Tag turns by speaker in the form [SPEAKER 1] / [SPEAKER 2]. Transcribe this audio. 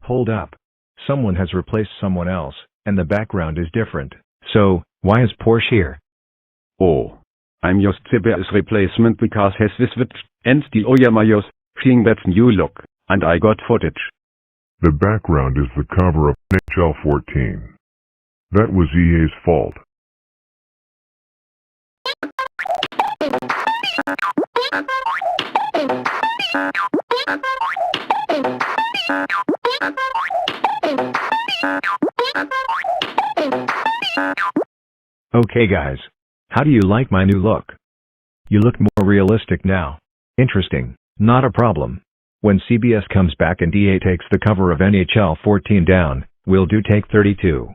[SPEAKER 1] Hold up. Someone has replaced someone else, and the background is different. So, why is Porsche here?
[SPEAKER 2] Oh. I'm just CBS replacement because has switched, and the Oyama seeing that new look, and I got footage.
[SPEAKER 3] The background is the cover of NHL 14. That was EA's fault.
[SPEAKER 1] Okay guys. How do you like my new look? You look more realistic now. Interesting, not a problem. When CBS comes back and EA takes the cover of NHL 14 down, we'll do take 32.